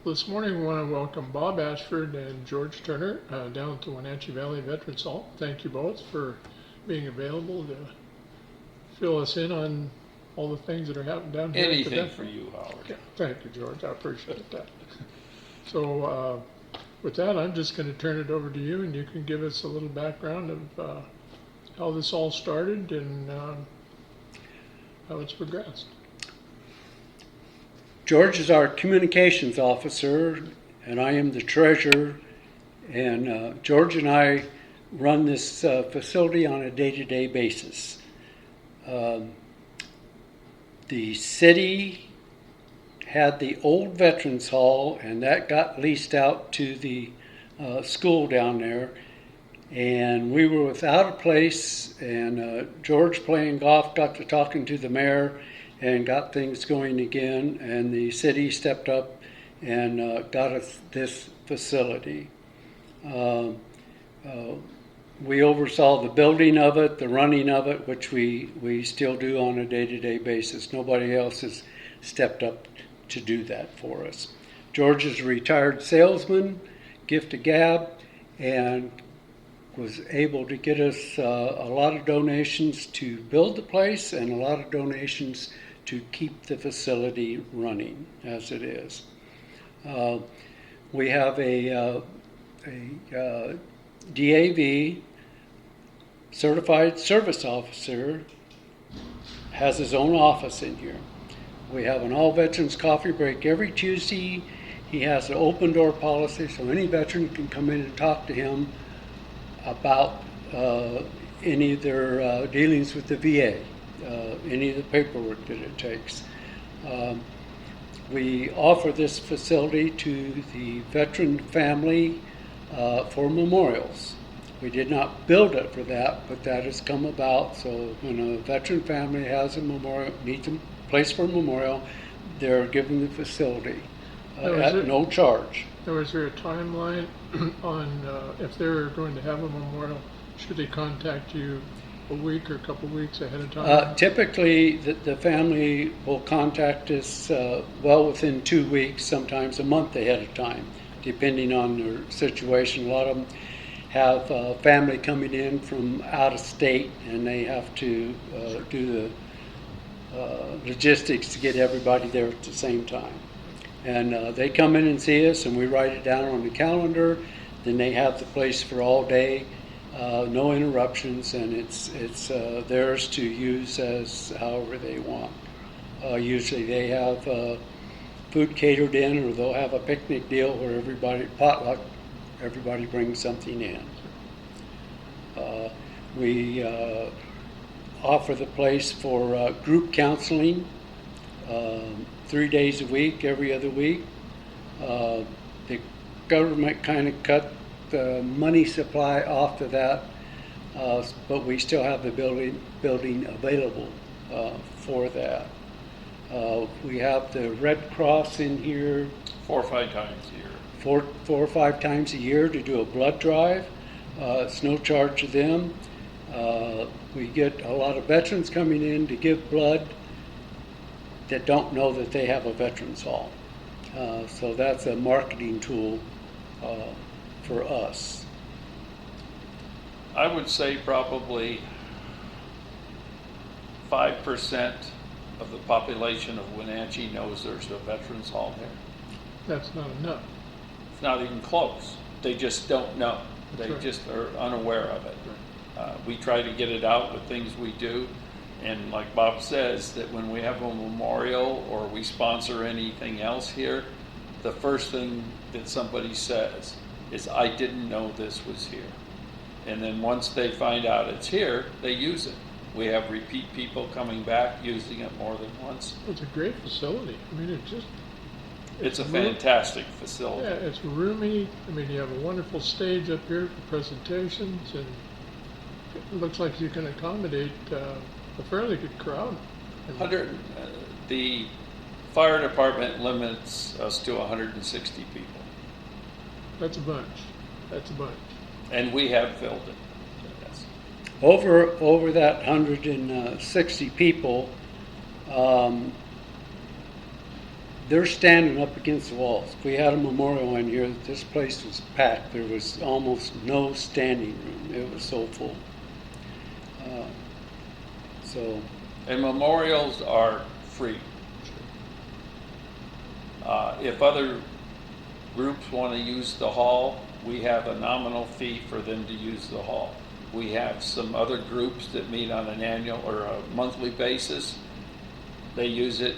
This morning we want to welcome Bob Ashford and George Turner down to Wenatchee Valley Veterans Hall. Thank you both for being available to fill us in on all the things that are happening down here. Anything for you, Howard. Yeah, thank you, George. I appreciate that. So with that, I'm just going to turn it over to you, and you can give us a little background of how this all started and how it's progressed. George is our communications officer, and I am the treasurer. And George and I run this facility on a day-to-day basis. The city had the old Veterans Hall, and that got leased out to the school down there. And we were without a place, and George, playing golf, got to talking to the mayor and got things going again, and the city stepped up and got us this facility. We oversaw the building of it, the running of it, which we still do on a day-to-day basis. Nobody else has stepped up to do that for us. George is a retired salesman, gift of gab, and was able to get us a lot of donations to build the place and a lot of donations to keep the facility running as it is. We have a DAV, Certified Service Officer, has his own office in here. We have an all veterans coffee break every Tuesday. He has an open door policy, so any veteran can come in and talk to him about any of their dealings with the VA. Any of the paperwork that it takes. We offer this facility to the veteran family for memorials. We did not build it for that, but that has come about. So when a veteran family has a memorial, needs a place for a memorial, they're given the facility at no charge. Now, is there a timeline on if they're going to have a memorial? Should they contact you a week or a couple weeks ahead of time? Typically, the family will contact us well within 2 weeks, sometimes a month ahead of time, depending on their situation. A lot of them have family coming in from out of state, and they have to do the logistics to get everybody there at the same time. And they come in and see us, and we write it down on the calendar. Then they have the place for all day. No interruptions, and it's theirs to use as however they want. Usually they have food catered in, or they'll have a picnic deal where potluck, everybody brings something in. We offer the place for group counseling 3 days a week, every other week. The government kind of cut the money supply off of that, but we still have the building available for that. We have the Red Cross in here 4 or 5 times a year. four or five times a year to do a blood drive. It's no charge to them. We get a lot of veterans coming in to give blood that don't know that they have a veterans hall. So that's a marketing tool for us. I would say probably 5% of the population of Wenatchee knows there's a Veterans Hall here. That's not enough. It's not even close. They just don't know. That's They right. just are unaware of it. We try to get it out with things we do. And like Bob says, that when we have a memorial or we sponsor anything else here, the first thing that somebody says is, I didn't know this was here. And then once they find out it's here, they use it. We have repeat people coming back using it more than once. It's a great facility. I mean, It's a fantastic facility. yeah, it's roomy. I mean, you have a wonderful stage up here for presentations, and it looks like you can accommodate a fairly good crowd. The fire department limits us to 160 people. That's a bunch. That's a bunch. And we have filled it. Yes. Over that 160 people, they're standing up against the walls. If we had a memorial in here, this place was packed. There was almost no standing room. It was so full. So, And memorials are free. If other groups want to use the hall, we have a nominal fee for them to use the hall. We have some other groups that meet on an annual or a monthly basis. They use it.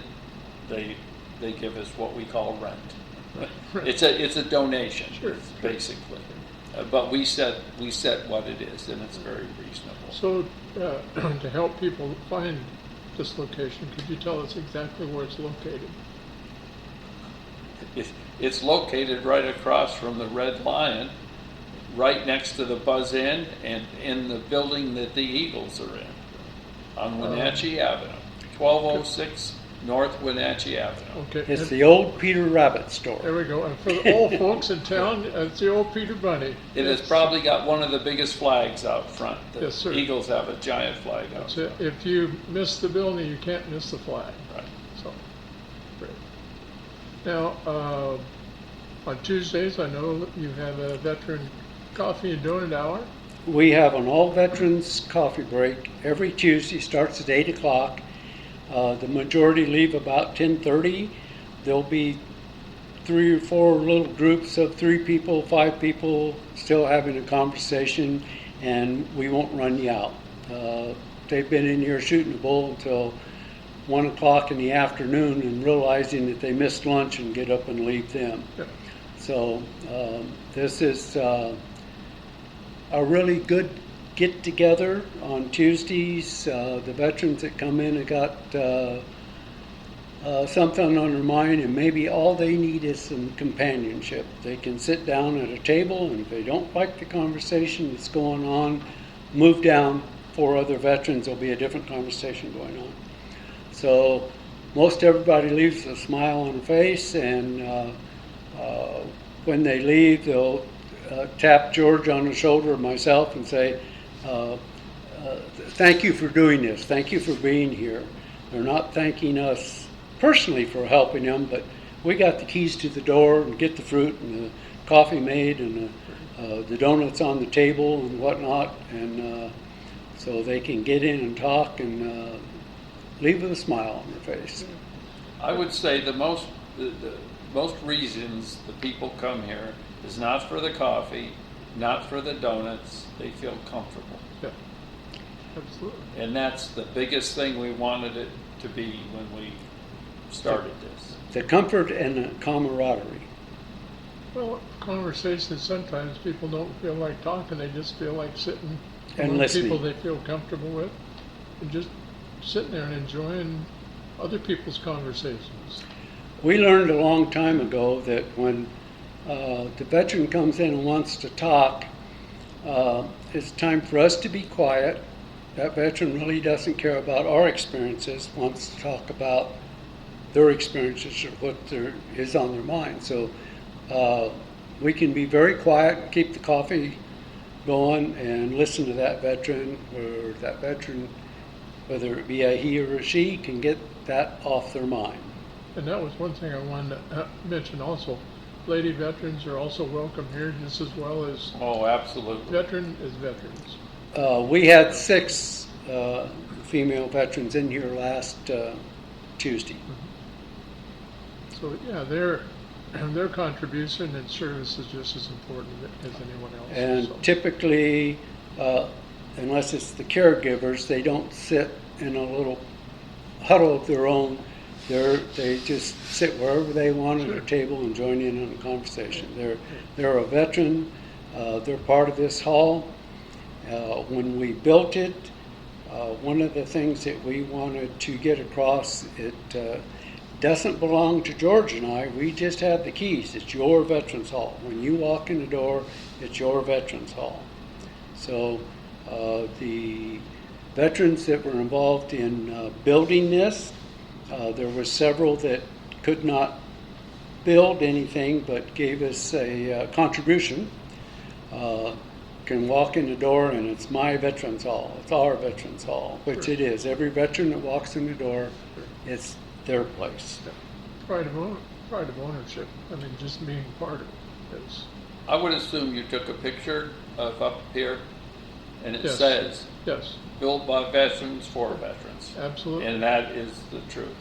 They give us what we call rent. It's a donation, Sure. basically. But we set what it is, and it's very reasonable. So to help people find this location, could you tell us exactly where it's located? It's located right across from the Red Lion, right next to the Buzz Inn, and in the building that the Eagles are in, on Wenatchee Avenue, 1206 North Wenatchee Avenue. Okay. it's the old Peter Rabbit There store. we go. And for the old folks in town, it's the old Peter Bunny. It has probably got one of the biggest flags out front. The Yes, sir. Eagles have a giant flag out That's front. it. If you miss the building, you can't miss the flag. Right. So, great. Now, on Tuesdays, I know you have a veteran coffee and donut hour. We have an all veterans coffee break every Tuesday. Starts at 8 o'clock. The majority leave about 10:30. There'll be 3 or 4 little groups of 3 people, 5 people still having a conversation, and we won't run you out. They've been in here shooting the bull until 1 o'clock in the afternoon and realizing that they missed lunch and get up and leave them. Yeah. So this is a really good get together on Tuesdays. The veterans that come in have got something on their mind, and maybe all they need is some companionship. They can sit down at a table, and if they don't like the conversation that's going on, move down. 4 other veterans, there'll be a different conversation going on. So most everybody leaves with a smile on their face, and when they leave, they'll tap George on the shoulder or myself and say, thank you for doing this. Thank you for being here. They're not thanking us personally for helping them, but we got the keys to the door and get the fruit and the coffee made and the donuts on the table and whatnot, and so they can get in and talk and leave with a smile on their face. I would say the most reasons the people come here is not for the coffee, not for the donuts. They feel comfortable. Yeah. Absolutely. And that's the biggest thing we wanted it to be when we started this. The comfort and the camaraderie. Well, conversations, sometimes people don't feel like talking. They just feel like sitting And among listening. people they feel comfortable with and just sitting there and enjoying other people's conversations. We learned a long time ago that when the veteran comes in and wants to talk, it's time for us to be quiet. That veteran really doesn't care about our experiences, wants to talk about their experiences or what is on their mind. So we can be very quiet, keep the coffee going, and listen to that veteran, or that veteran, whether it be a he or a she, can get that off their mind. And that was one thing I wanted to mention also. Lady veterans are also welcome here just as well as Oh, absolutely. veteran as veterans. We had 6 female veterans in here last Tuesday. So yeah, their contribution and service is just as important as anyone else. And So, typically, unless it's the caregivers, they don't sit in a little huddle of their own. They just sit wherever they want at a table and join in on the conversation. They're a veteran. They're part of this hall. When we built it, one of the things that we wanted to get across, it doesn't belong to George and I. We just have the keys. It's your Veterans Hall. When you walk in the door, it's your Veterans Hall. So the veterans that were involved in building this, there were several that could not build anything but gave us a contribution. Can walk in the door and it's my Veterans Hall. It's our Veterans Hall, which Sure. it is. Every veteran that walks in the door, it's their place. pride of ownership. I mean, just being part of it is. I would assume you took a picture of up here, and it Yes. says, Yes, built by veterans for veterans. absolutely. And that is the truth.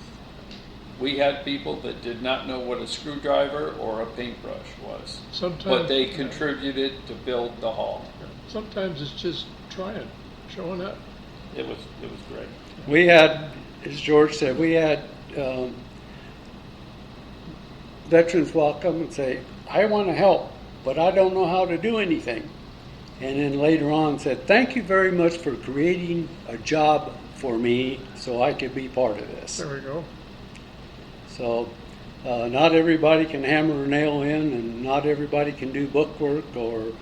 We had people that did not know what a screwdriver or a paintbrush was, Sometimes. but they contributed to build the hall. Sometimes it's just trying, showing up. It was great. We had, as George said, we had veterans walk up and say, I want to help, but I don't know how to do anything. And then later on said, thank you very much for creating a job for me so I could be part of this. There we go. So not everybody can hammer a nail in, and not everybody can do bookwork or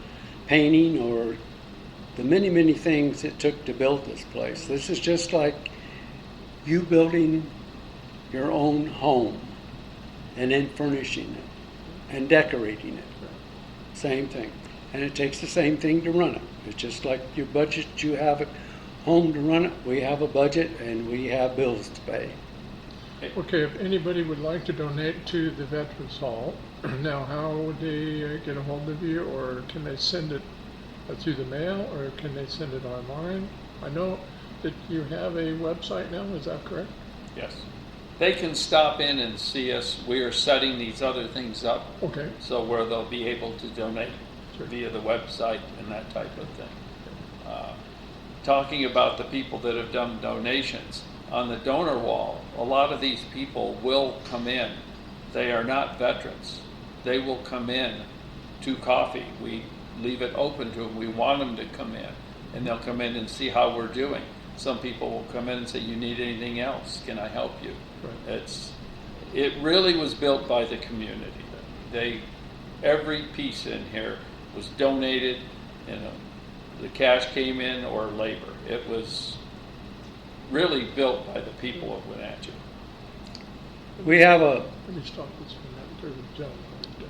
painting or the many, many things it took to build this place. This is just like you building your own home and then furnishing it and decorating it. Same thing. And it takes the same thing to run it. It's just like your budget you have at home to run it. We have a budget and we have bills to pay. Okay, if anybody would like to donate to the Veterans Hall, now how would they get a hold of you, or can they send it through the mail, or can they send it online? I know that you have a website now, is that correct? Yes. They can stop in and see us. We are setting these other things up, Okay, so where they'll be able to donate Sure. via the website and that type of thing. Talking about the people that have done donations, on the donor wall, a lot of these people will come in. They are not veterans. They will come in to coffee. We leave it open to them. We want them to come in, and they'll come in and see how we're doing. Some people will come in and say, you need anything else? Can I help you? right. It really was built by the community. Every piece in here was donated, the cash came in or labor. It was really built by the people of Wenatchee. We have a Let me stop this for a minute. There's a gentleman right there.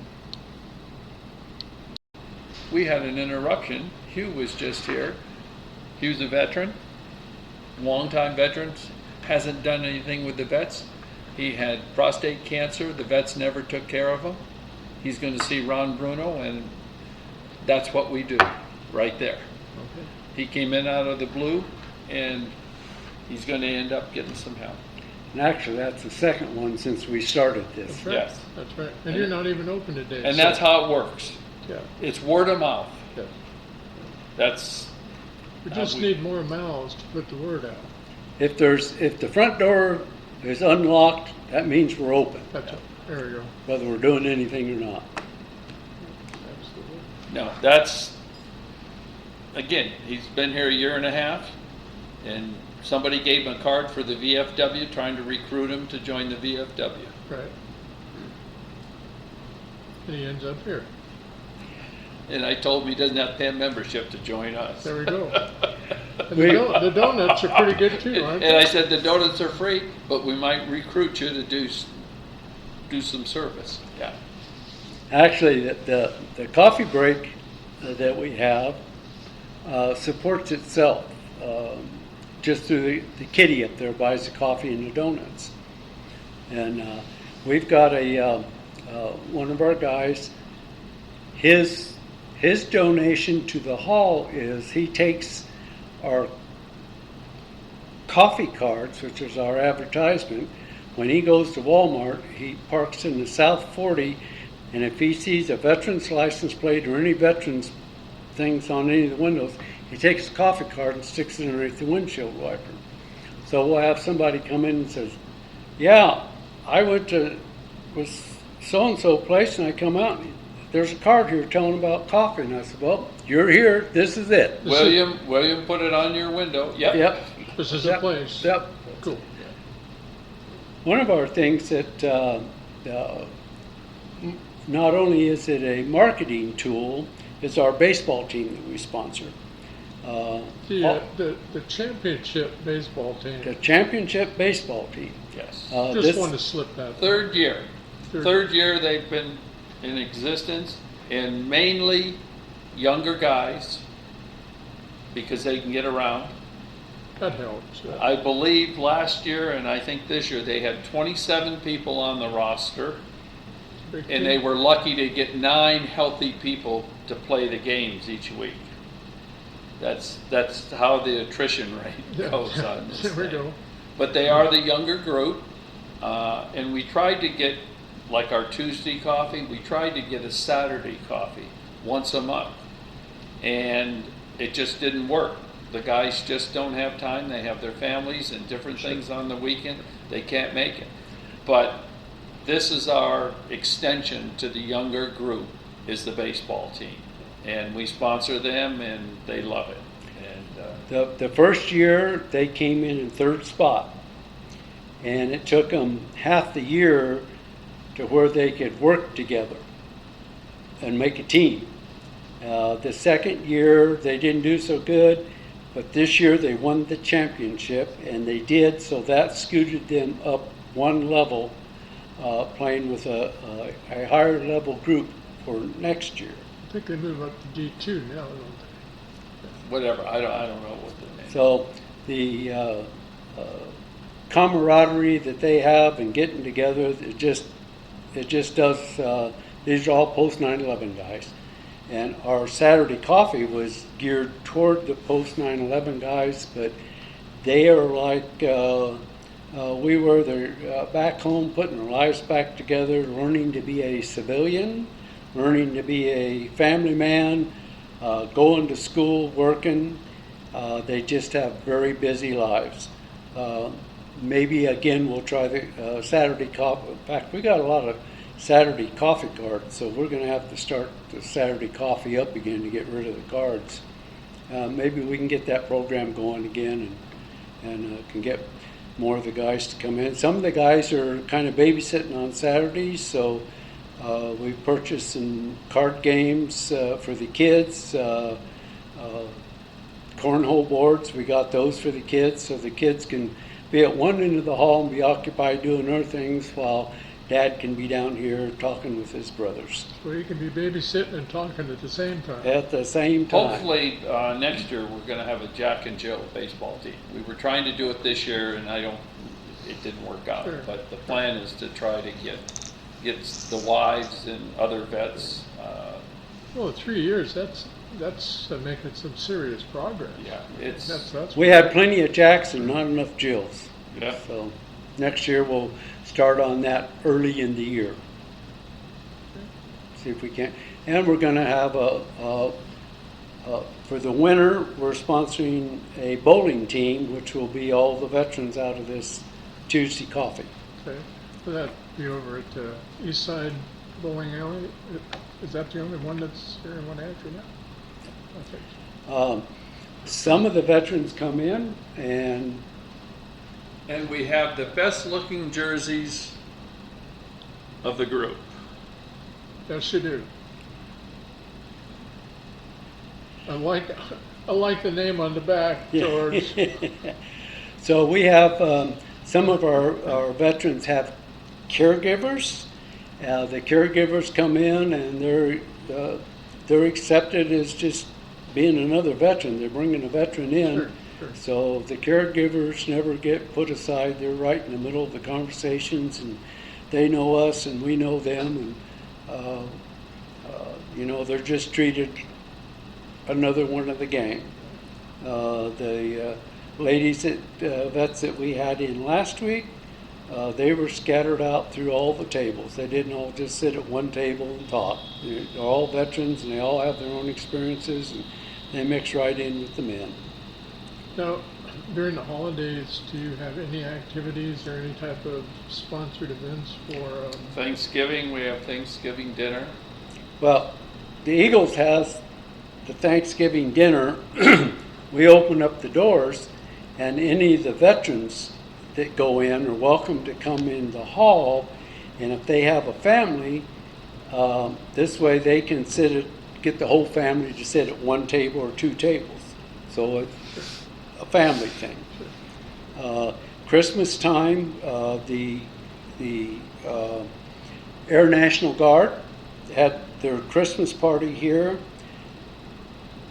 We had an interruption. Hugh was just here. Hugh's a veteran, longtime veteran, hasn't done anything with the vets. He had prostate cancer. The vets never took care of him. He's going to see Ron Bruno, and that's what we do right there. Okay. He came in out of the blue, and he's going to end up getting some help. And actually, that's the second one since we started this. That's right. Yes. That's right. And you're not even open today. And so- that's how it works. Yeah, It's word of mouth. yeah. That's We just need more mouths to put the word out. If the front door is unlocked, that means we're open, That's it. There we go. whether we're doing anything or not. Absolutely. no. That's again. He's been here a year and a half, and somebody gave him a card for the VFW, trying to recruit him to join the VFW. Right. And he ends up here. And I told him he doesn't have to pay a membership to join us. There we go. And the donuts are pretty good too, aren't And I they? said the donuts are free, but we might recruit you to do some service. Yeah. Actually, the coffee break that we have supports itself just through the kitty up there buys the coffee and the donuts. And we've got one of our guys, his donation to the hall is he takes our coffee cards, which is our advertisement. When he goes to Walmart, he parks in the South 40, and if he sees a veteran's license plate or any veterans things on any of the windows, he takes a coffee card and sticks it underneath the windshield wiper. So we'll have somebody come in and says, yeah, I went to was so-and-so place, and I come out and there's a card here telling about coffee. And I said, well, you're here, this is it. William put it on your window. Yep. Yep. This is a place. Yep. Cool. One of our things that not only is it a marketing tool, it's our baseball team that we sponsor. The championship baseball team. The championship baseball team. Yes. Just wanted to slip that. Third year. Third. Third year they've been in existence, and mainly younger guys, because they can get around, That helps. I believe last year, and I think this year, they had 27 people on the roster, Big and team. they were lucky to get 9 healthy people to play the games each week. That's how the attrition rate goes on this There we thing. go. But they are the younger group, and we tried to get, like our Tuesday coffee, we tried to get a Saturday coffee once a month, and it just didn't work. The guys just don't have time. They have their families and different things on the weekend. They can't make it. But this is our extension to the younger group, is the baseball team. And we sponsor them, and they love it. And The first year, they came in third spot. And it took them half the year to where they could work together and make a team. The second year, they didn't do so good, but this year they won the championship, and they did, so that scooted them up one level, playing with a higher level group for next year. I think they move up to D2 now, don't they? whatever, I don't know what the name. So the camaraderie that they have and getting together, it just does. These are all post 9/11 guys, and our Saturday coffee was geared toward the post 9/11 guys, but they are like we were. They're back home, putting their lives back together, learning to be a civilian, learning to be a family man, going to school, working. They just have very busy lives. Maybe again we'll try the Saturday coffee. In fact, we got a lot of Saturday coffee cards, so we're going to have to start the Saturday coffee up again to get rid of the cards. Maybe we can get that program going again and can get more of the guys to come in. Some of the guys are kind of babysitting on Saturdays, so we purchased some card games for the kids. Cornhole boards, we got those for the kids, so the kids can be at one end of the hall and be occupied doing other things while Dad can be down here talking with his brothers So you can be babysitting and talking at the same time. at the same time. Hopefully, next year, we're gonna have a Jack and Jill baseball team. We were trying to do it this year, and it didn't work out. Sure. But the plan is to try to get the wives and other vets, Well, 3 years, that's making some serious progress. yeah, it's, That's We had plenty of Jacks and not enough Jills. yeah. So next year we'll start on that early in the year. See if we can. And we're going to have for the winter, we're sponsoring a bowling team, which will be all the veterans out of this Tuesday coffee. Okay. Will that be over at the East Side Bowling Alley? Is that the only one that's here in Wenatchee now? Okay. Some of the veterans come in and And we have the best looking jerseys of the group. Yes, you do. I like the name on the back, George. so we have some of our veterans have caregivers. The caregivers come in and they're accepted as just being another veteran. They're bringing a veteran in. Sure, sure. So the caregivers never get put aside. They're right in the middle of the conversations, and they know us and we know them, and they're just treated another one of the gang. The ladies vets that we had in last week, they were scattered out through all the tables. They didn't all just sit at one table and talk. They're all veterans and they all have their own experiences, and they mix right in with the men. Now, during the holidays, do you have any activities or any type of sponsored events for? Thanksgiving, we have Thanksgiving dinner. Well, the Eagles has the Thanksgiving dinner. We open up the doors, and any of the veterans that go in are welcome to come in the hall, and if they have a family, this way they can get the whole family to sit at one table or two tables. So it's a family thing. Christmas time, the Air National Guard had their Christmas party here.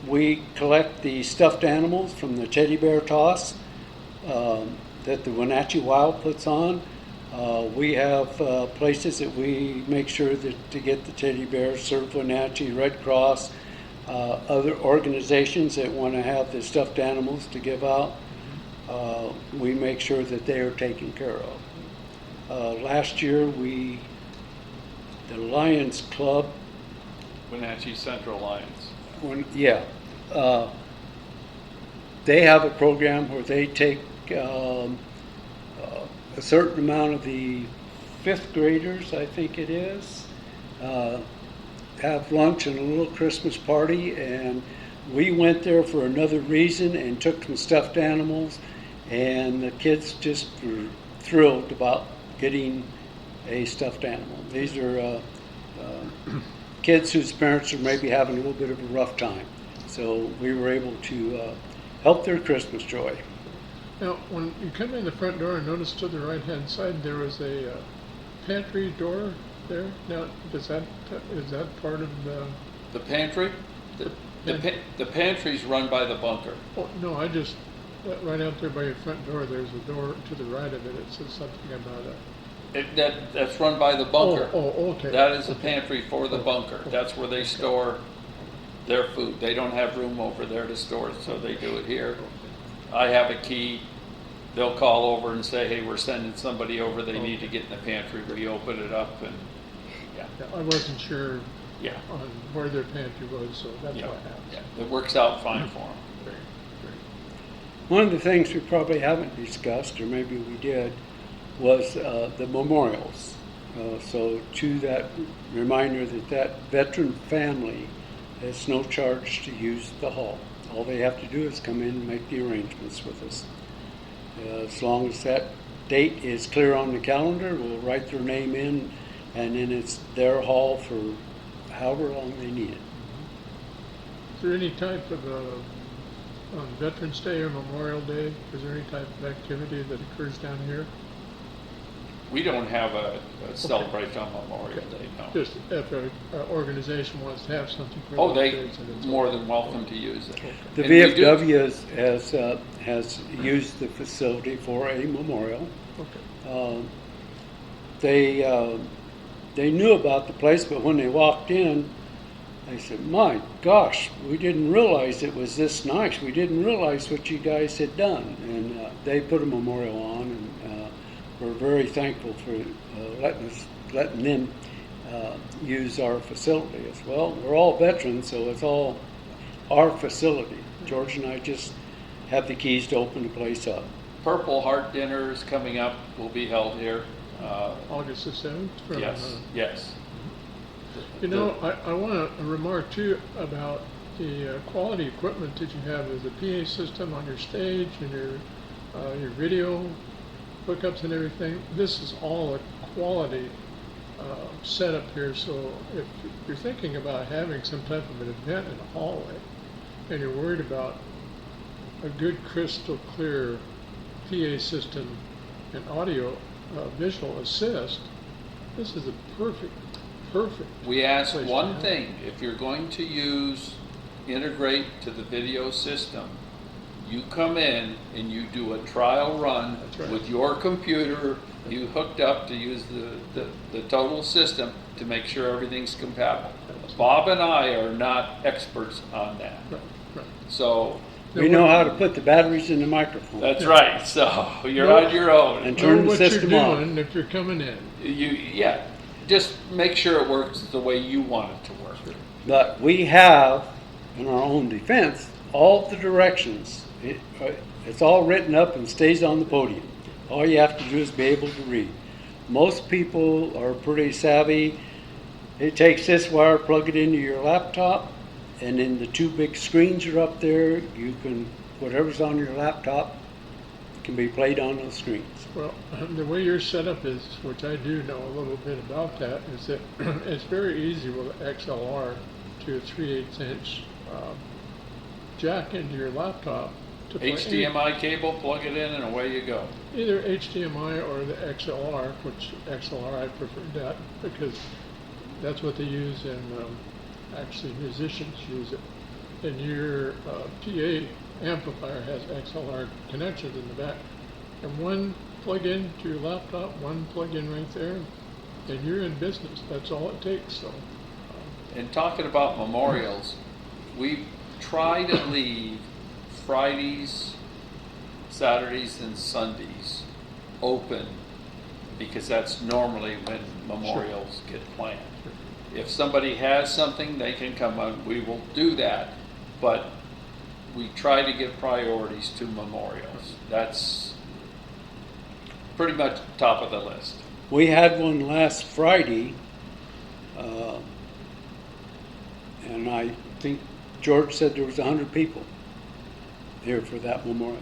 We collect the stuffed animals from the teddy bear toss. that the Wenatchee Wild puts on. We have places that we make sure that to get the teddy bears, Serve Wenatchee, Red Cross, other organizations that want to have the stuffed animals to give out. We make sure that they are taken care of. Last year, the Lions Club, Wenatchee Central Lions. They have a program where they take a certain amount of the fifth graders, I think it is, have lunch and a little Christmas party, and we went there for another reason and took some stuffed animals, and the kids just were thrilled about getting a stuffed animal. These are kids whose parents are maybe having a little bit of a rough time, so we were able to help their Christmas joy. Now, when you come in the front door and notice to the right-hand side, there was a pantry door there. Now, is that part of The pantry? The pantry's run by the bunker. Oh, no, right out there by your front door, there's a door to the right of it. It says something about That's run by the bunker. Oh, okay. That is the pantry for the bunker. That's where they store their food. They don't have room over there to store it, so they do it here. I have a key. They'll call over and say, hey, we're sending somebody over. They need to get in the pantry. We open it up, and Yeah, I wasn't sure yeah. on where their pantry was, so that's Yeah. why I asked. Yeah. It works out fine for them. Great. One of the things we probably haven't discussed, or maybe we did, was the memorials. So to that reminder that veteran family has no charge to use the hall. All they have to do is come in and make the arrangements with us. As long as that date is clear on the calendar, we'll write their name in, and then it's their hall for however long they need it. Is there any type of, on Veterans Day or Memorial Day, is there any type of activity that occurs down here? We don't have a celebration on Memorial Day, no. Just if an organization wants to have something for Oh, those they days, and it's more okay. than welcome to use it. The And we do- VFW has used the facility for a memorial. Okay. They knew about the place, but when they walked in, they said, my gosh, we didn't realize it was this nice. We didn't realize what you guys had done. And they put a memorial on, and we're very thankful for letting them use our facility as well. We're all veterans, so it's all our facility. George and I just have the keys to open the place up. Purple Heart Dinner is coming up, will be held here. August the 7th? from, Yes. You know, I want to remark too about the quality equipment that you have as a PA system on your stage and your video hookups and everything. This is all a quality setup here. So if you're thinking about having some type of an event in a hallway and you're worried about a good crystal clear PA system and audio visual assist, this is a perfect. We ask place one to have. thing: if you're going to integrate to the video system, you come in and you do a trial run That's right. with your computer. You hooked up to use the total system to make sure everything's compatible. Bob and I are not experts on that, Right. so We know how to put the batteries in the microphone. that's right. So you're on your own. And turn Know the what you're system on. doing if you're coming in. Just make sure it works the way you want it to work. But we have, in our own defense, all the directions. It's all written up and stays on the podium. All you have to do is be able to read. Most people are pretty savvy. It takes this wire, plug it into your laptop, and then the two big screens are up there. You can, whatever's on your laptop can be played on those screens. Well, the way your setup is, which I do know a little bit about that, is that it's very easy with XLR to a 3/8 inch jack into your laptop to play HDMI cable, plug it in, and away you go. either HDMI or the XLR, which XLR I prefer that because that's what they use and actually musicians use it. And your PA amplifier has XLR connections in the back. and one plug in to your laptop, one plug in right there, and you're in business. That's all it takes. So, And talking about memorials, we try to leave Fridays, Saturdays, and Sundays open because that's normally when memorials get planned. If somebody has something, they can come on, we will do that, but we try to give priorities to memorials. That's pretty much top of the list. We had one last Friday, and I think George said there was 100 people here for that memorial.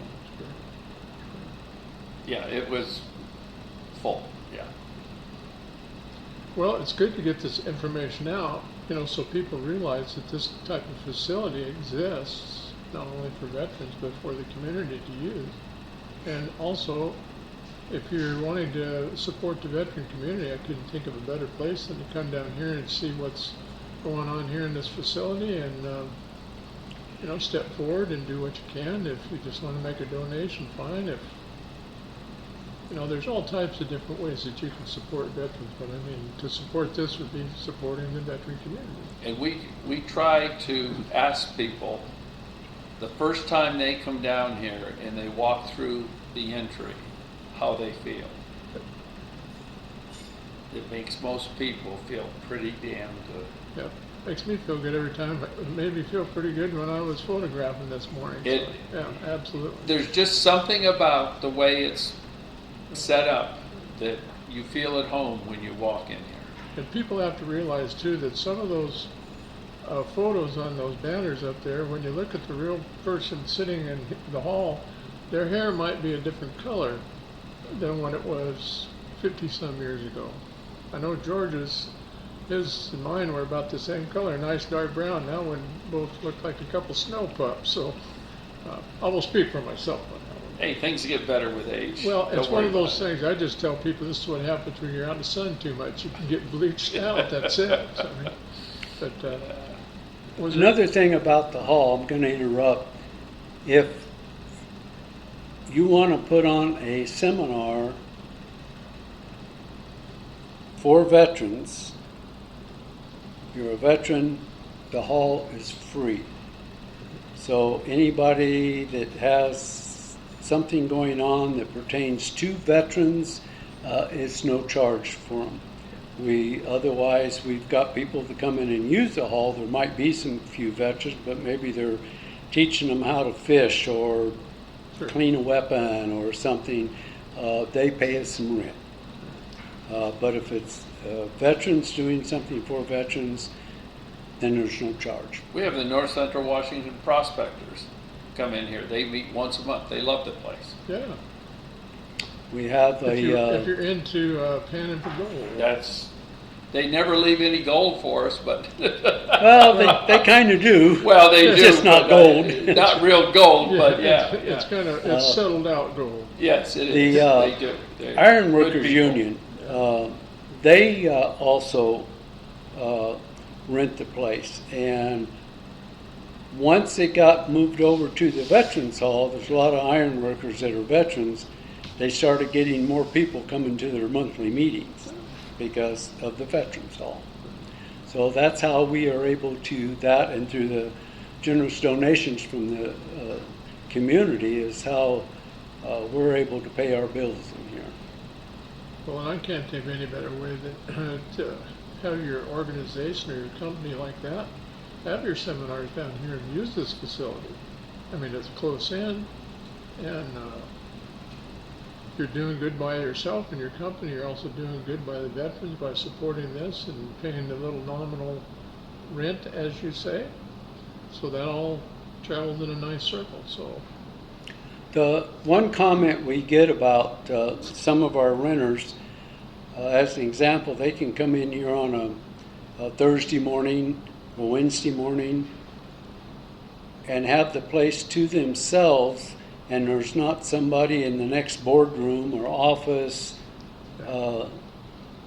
Yeah, it was full, yeah. well, it's good to get this information out, so people realize that this type of facility exists, not only for veterans, but for the community to use. And also, if you're wanting to support the veteran community, I couldn't think of a better place than to come down here and see what's going on here in this facility and, step forward and do what you can. If you just want to make a donation, fine. If, there's all types of different ways that you can support veterans, but I mean, to support this would be supporting the veteran community. And we try to ask people the first time they come down here and they walk through the entry, how they feel. It makes most people feel pretty damn good. Yep. Makes me feel good every time. It made me feel pretty good when I was photographing this morning. Yeah, absolutely. There's just something about the way it's set up that you feel at home when you walk in here. And people have to realize too that some of those photos on those banners up there, when you look at the real person sitting in the hall, their hair might be a different color than what it was 50 some years ago. I know George's, his and mine were about the same color, nice dark brown. Now we both look like a couple snow pups. So I will speak for myself on that one. Hey, things get better with age. Well, it's Don't one worry of those about it. things, I just tell people this is what happens when you're out in the sun too much. You can get bleached out, that's it. So, but was Another thing about the hall, I'm going to interrupt. If you want to put on a seminar for veterans, you're a veteran, the hall is free. So anybody that has something going on that pertains to veterans, it's no charge for them. Otherwise, we've got people that come in and use the hall. There might be some few veterans, but maybe they're teaching them how to fish or clean a weapon or something. They pay us some rent. But if it's veterans doing something for veterans, then there's no charge. We have the North Central Washington Prospectors come in here. They meet once a month. They love the place. Yeah. We have If you're into panning for gold. They never leave any gold for us, but well, they kind of do. well, they It's do. just not but gold. Not real gold, but yeah. It's kind of it's settled out gold. Yes, it The is. They do. They're Iron good Workers people. Union, they also rent the place. And once it got moved over to the Veterans Hall, there's a lot of iron workers that are veterans. They started getting more people coming to their monthly meetings because of the Veterans Hall. So that's how we are able to, that and through the generous donations from the community is how we're able to pay our bills in here. Well, and I can't think of any better way than to have your organization or your company like that have your seminars down here and use this facility. I mean, it's close in, and you're doing good by yourself and your company. You're also doing good by the veterans by supporting this and paying the little nominal rent, as you say. So that all travels in a nice circle. So The one comment we get about some of our renters, as an example, they can come in here on a Thursday morning, a Wednesday morning, and have the place to themselves, and there's not somebody in the next boardroom or office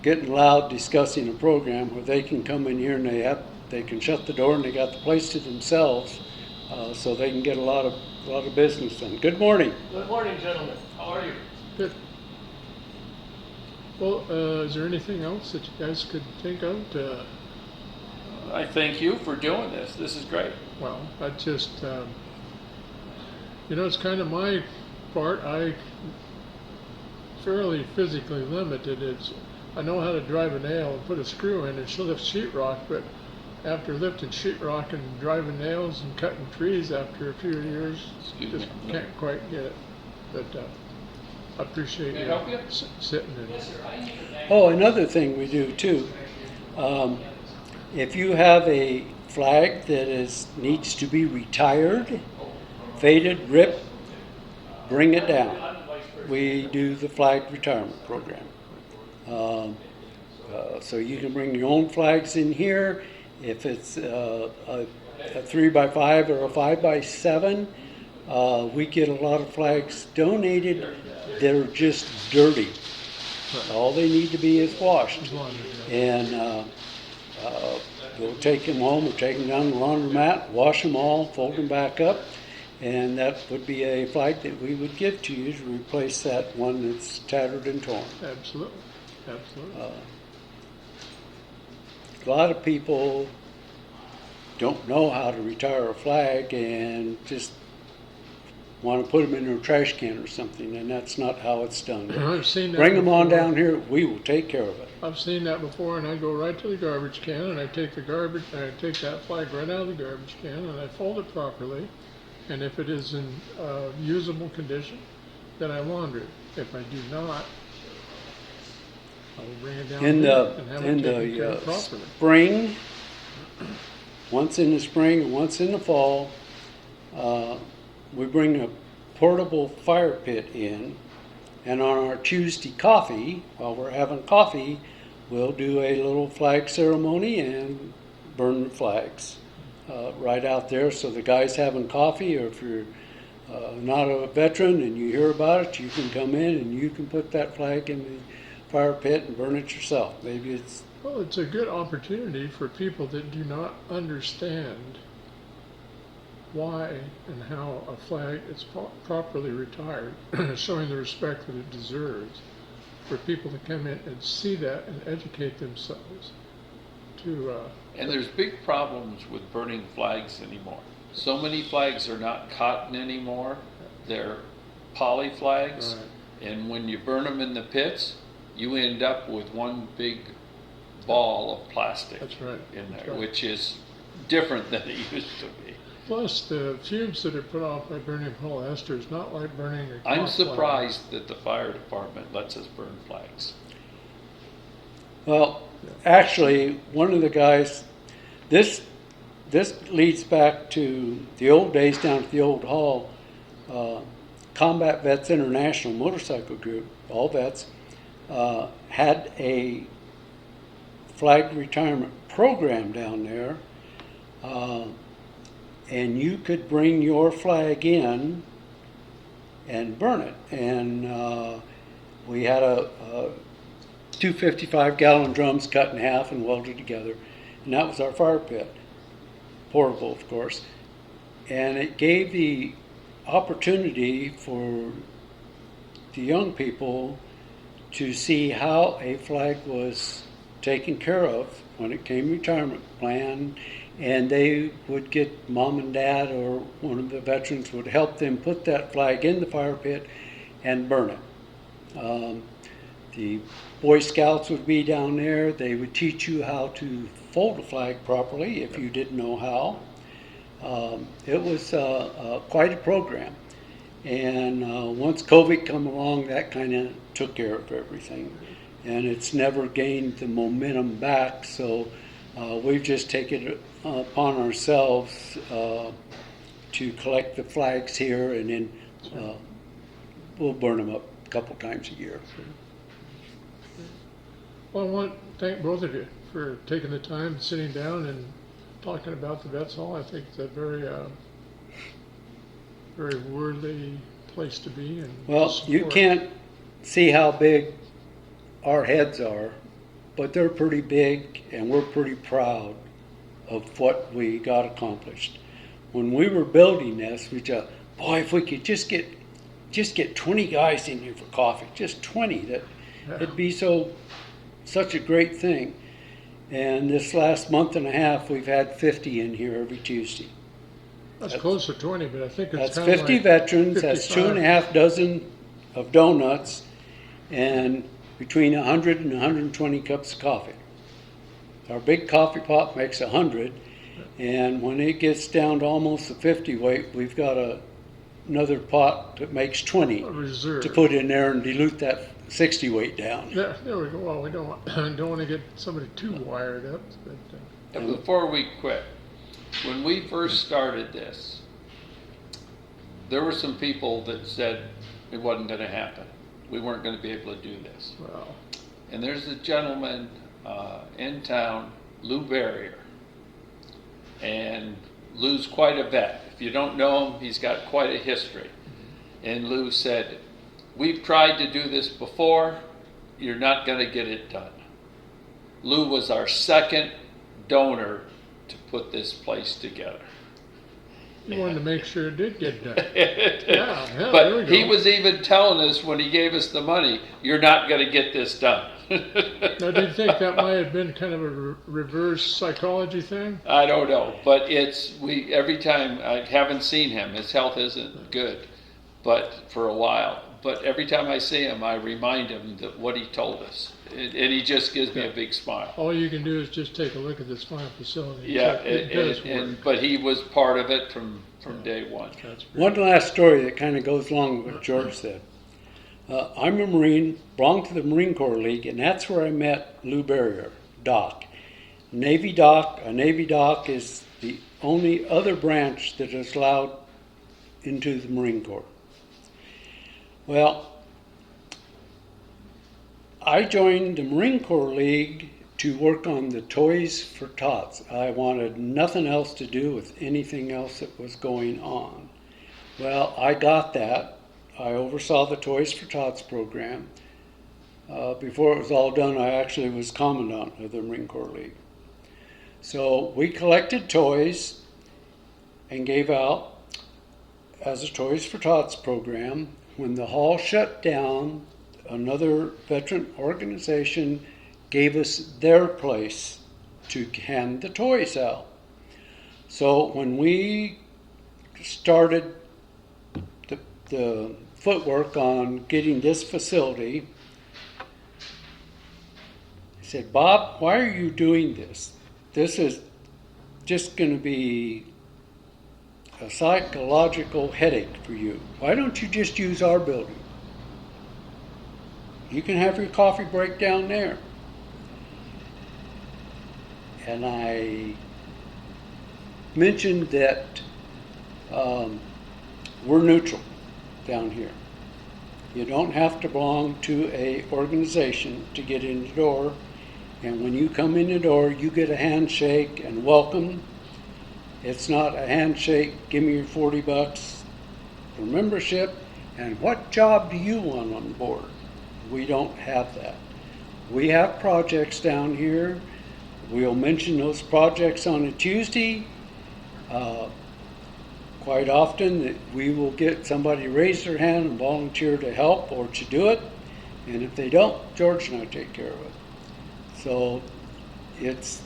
getting loud discussing a program, where they can come in here and they can shut the door and they got the place to themselves, so they can get a lot of business done. Good morning. Good morning, gentlemen. How are you? Good. Well, is there anything else that you guys could think of to, I thank you for doing this. This is great. well, I just, it's kind of my part. I fairly physically limited. I know how to drive a nail and put a screw in and lift sheetrock, but after lifting sheetrock and driving nails and cutting trees after a few years, Excuse just me. can't quite get it. But I appreciate Can I you help you? sitting and. Oh, another thing we do too, if you have a flag that needs to be retired, faded, ripped, bring it down. We do the flag retirement program. So you can bring your own flags in here. If it's a 3x5 or a 5x7, we get a lot of flags donated that are just dirty. All they need to be is washed. And we'll take them home, we'll take them down to the laundromat, wash them all, fold them back up, and that would be a flag that we would give to you to replace that one that's tattered and torn. Absolutely. A lot of people don't know how to retire a flag and just want to put them in their trash can or something, and that's not how it's done. I've seen that Bring them on before. down here, we will take care of it. I've seen that before, and I go right to the garbage can, and I take that flag right out of the garbage can, and I fold it properly. And if it is in usable condition, then I launder it. If I do not, I will bring it down In here and have it in taken care of the properly. spring, once in the spring and once in the fall, we bring a portable fire pit in, and on our Tuesday coffee, while we're having coffee, we'll do a little flag ceremony and burn the flags right out there. So the guys having coffee, or if you're not a veteran and you hear about it, you can come in and you can put that flag in the fire pit and burn it yourself. Maybe it's Well, it's a good opportunity for people that do not understand why and how a flag is properly retired, showing the respect that it deserves, for people to come in and see that and educate themselves to And there's big problems with burning flags anymore. So many flags are not cotton anymore. They're poly flags. Right. And when you burn them in the pits, you end up with one big ball of plastic That's right. in That's there, right. which is different than it used to be. Plus, the fumes that are put off by burning polyester is not like burning a I'm cloth flag. surprised that the fire department lets us burn flags. Well, actually, one of the guys, this leads back to the old days down at the old hall. Combat Vets International Motorcycle Group, all vets, had a flag retirement program down there, and you could bring your flag in and burn it. And we had a 255-gallon drums cut in half and welded together, and that was our fire pit, portable, of course. And it gave the opportunity for the young people to see how a flag was taken care of when it came retirement plan, and they would get mom and dad or one of the veterans would help them put that flag in the fire pit and burn it. The Boy Scouts would be down there. They would teach you how to fold a flag properly if you didn't know how. It was quite a program. And once COVID come along, that kind of took care of everything. And it's never gained the momentum back, so we've just taken it upon ourselves to collect the flags here, and then we'll burn them up a couple times a year. Well, I want to thank both of you for taking the time, sitting down and talking about the Vets Hall. I think it's a very, very worthy place to be. And Well, you can't see how big our heads are, but they're pretty big, and we're pretty proud of what we got accomplished. When we were building this, we just, boy, if we could just get just get 20 guys in here for coffee, just 20. That it'd be such a great thing. And this last month and a half, we've had 50 in here every Tuesday. That's close to 20, but I think it's That's kind of 50 like veterans, that's 55. 2.5 dozen of donuts, and between 100 and 120 cups of coffee. Our big coffee pot makes 100, and when it gets down to almost the 50 weight, we've got another pot that makes 20 A reserve. to put in there and dilute that 60 weight down. There we go. Well, we don't want to get somebody too wired up. But, And before we quit, when we first started this, there were some people that said it wasn't going to happen. We weren't going to be able to do this. well, And there's a gentleman in town, Lou Barrier. And Lou's quite a vet. If you don't know him, he's got quite a history. And Lou said, we've tried to do this before, you're not going to get it done. Lou was our second donor to put this place together. you wanted to make sure it did get done. Yeah, there we But go. he was even telling us when he gave us the money, you're not going to get this done. Now, do you think that might have been kind of a reverse psychology thing? I don't know, but every time, I haven't seen him, his health isn't good, but for a while. But every time I see him, I remind him that what he told us. And he just gives me a big smile. All you can do is just take a look at this fine facility. Yeah, it does work. but he was part of it from day one. That's great. One last story that kind of goes along with what George said. I'm a Marine, belong to the Marine Corps League, and that's where I met Lou Barrier, Doc. A Navy Doc is the only other branch that is allowed into the Marine Corps. Well, I joined the Marine Corps League to work on the Toys for Tots. I wanted nothing else to do with anything else that was going on. Well, I got that. I oversaw the Toys for Tots program. Before it was all done, I actually was commandant of the Marine Corps League. So we collected toys and gave out as a Toys for Tots program. When the hall shut down, another veteran organization gave us their place to hand the toys out. So when we started the footwork on getting this facility, I said, Bob, why are you doing this? This is just going to be a psychological headache for you. Why don't you just use our building? You can have your coffee break down there. And I mentioned that we're neutral down here. You don't have to belong to a organization to get in the door. And when you come in the door, you get a handshake and welcome. It's not a handshake, give me your $40 for membership, and what job do you want on board? We don't have that. We have projects down here. We'll mention those projects on a Tuesday. Quite often we will get somebody to raise their hand and volunteer to help or to do it. And if they don't, George and I take care of it. So it's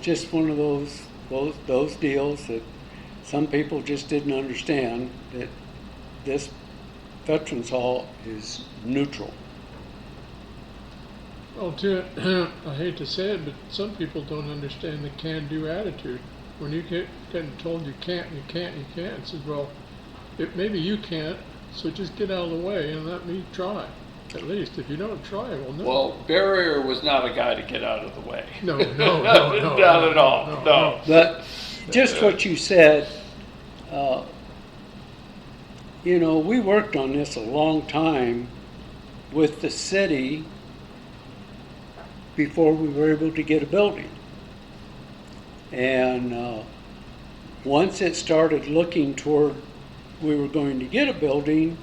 just one of those deals that some people just didn't understand, that this Veterans Hall is neutral. Well, too, I hate to say it, but some people don't understand the can-do attitude. When you get told you can't, it says, well, maybe you can't, so just get out of the way and let me try. At least, if you don't try, well, no. Well, Barrier was not a guy to get out of the way. No. Not at all, no. But just what you said, we worked on this a long time with the city before we were able to get a building. And once it started looking toward we were going to get a building,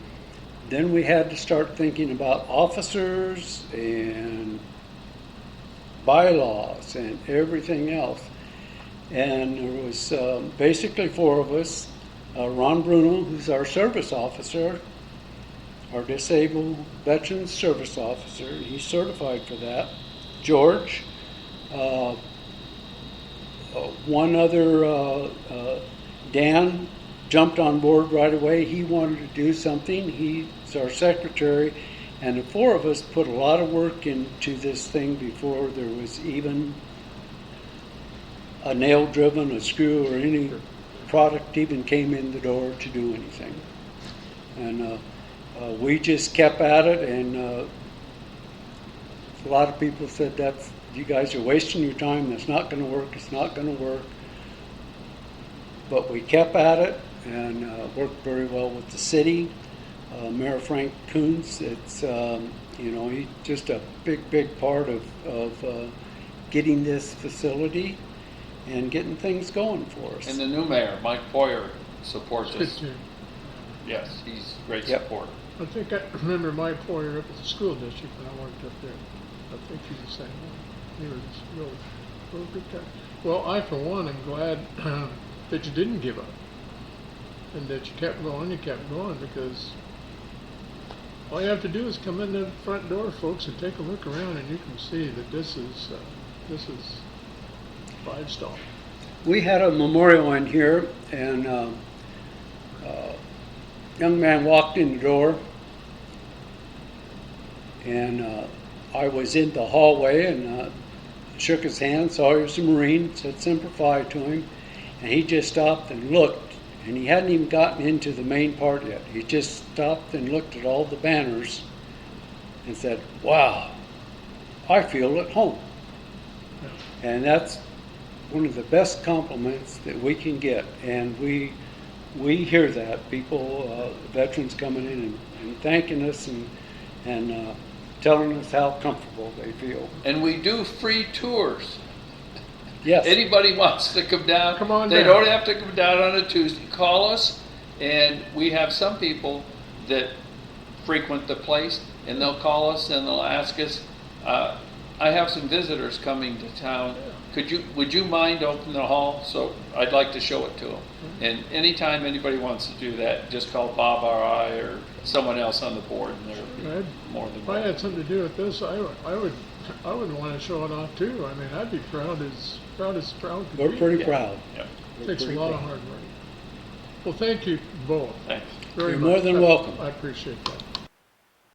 then we had to start thinking about officers and bylaws and everything else. And there was basically four of us. Ron Bruno, who's our service officer, our disabled veterans service officer, and he's certified for that. George, one other, Dan, jumped on board right away. He wanted to do something. He's our secretary, and the four of us put a lot of work into this thing before there was even a nail driven, a screw, or any product even came in the door to do anything. And we just kept at it, and a lot of people said, you guys are wasting your time, that's not going to work, it's not going to work. But we kept at it and worked very well with the city. Mayor Frank Coons, it's, he's just a big part of getting this facility and getting things going for us. And the new mayor, Mike Poyer, supports Good us. too. Yes, he's a great Yep. supporter. I think I remember Mike Poyer up at the school district when I worked up there. I think he's the same one. He was real good guy. Well, I, for one, am glad that you didn't give up and that you kept going, because all you have to do is come in the front door, folks, and take a look around, and you can see that this is 5-star. We had a memorial in here, and young man walked in the door, and I was in the hallway and shook his hand, saw he was a Marine, said Semper Fi to him, and he just stopped and looked, and he hadn't even gotten into the main part yet. He just stopped and looked at all the banners and said, "Wow, I feel at home." And that's one of the best compliments that we can get, and we hear that, people, veterans coming in and thanking us and telling us how comfortable they feel. And we do free tours. Yes. Anybody wants to come down, Come on they down. don't have to come down on a Tuesday. Call us, and we have some people that frequent the place, and they'll call us and they'll ask us, I have some visitors coming to town. Would you mind opening the hall? So I'd like to show it to them. And anytime anybody wants to do that, just call Bob or I or someone else on the board, and they're more than If I had welcome. something to do with this, I would want to show it off too. I mean, I'd be proud as proud could We're be. pretty Yeah. proud. Yeah, We're Takes a pretty lot of proud. hard work. Well, thank you both thanks. very You're much. more than welcome. I appreciate that.